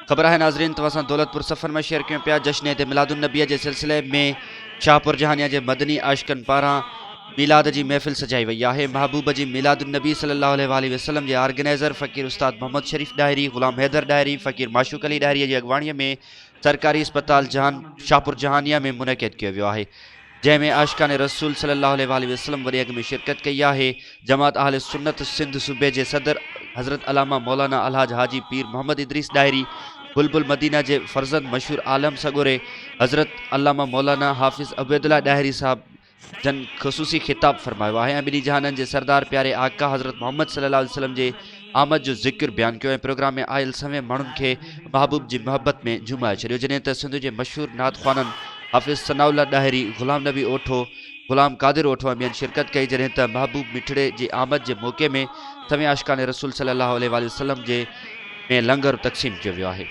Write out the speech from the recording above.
ख़बर है नाज़रीन तवां दौलतपुर सफ़र में शेयर कयूं पिया। जश्न ते मिलादुन्नबी के सिलसिले में शाहपुर जहानिया के मदनी आशिकन पारां मिलाद की महफ़िल सजाई वही है। महबूब जी मिलादुन्नबी सल्लल्लाहु अलैहि वसल्लम के ऑर्गेनाइज़र फ़कीर उस्ताद मोहम्मद शरीफ डायरी, ग़ुलाम हैदर डायरी, फ़कीर माशूक अली डायरी की अगवाणी में सरकारी अस्पताल शाहपुर जहानिया में मुनक़िद किया वियो है, जैमें आशिकान रसूल सल्लल्लाहु अलैहि वसल्लम वरी अग में शिरकत कई है। जमात अहले सुन्नत सिंध सूबे के सदर हज़रत अल्लामा मौलाना अलहाज हाजी पीर मोहम्मद इदरीस डायरी, बुलबुल मदीना के फर्जंद मशहूर आलम सगोरे हज़रत अल्लामा मौलाना हाफिज़ अबैदुल्ला डायरी साहब जन खसूसी खिताब फरमायो है। बिनी जहानन के सरदार प्यारे आका हज़रत मोहम्मद सल्लल्लाहु अलैहि वसल्लम के आमद जो ज़िक्र बयान किया। प्रोग्राम में आयल समय मानुन के महबूब की मोहब्बत में झुमाए छो, जैं त सिंध के मशहूर नात ख़्वानन हाफिज़ सनाउल्ला डायरी, ग़ुलाम नबी ओठो, ग़ुलाम कादिर ओठो अमियन शिरकत कई, जैं त महबूब मिठड़े की आमद के मौके में सवें आशिकान रसूल सल्लल्लाहु अलैहि वसल्लम में लंगर तक़सीम किया वियो है।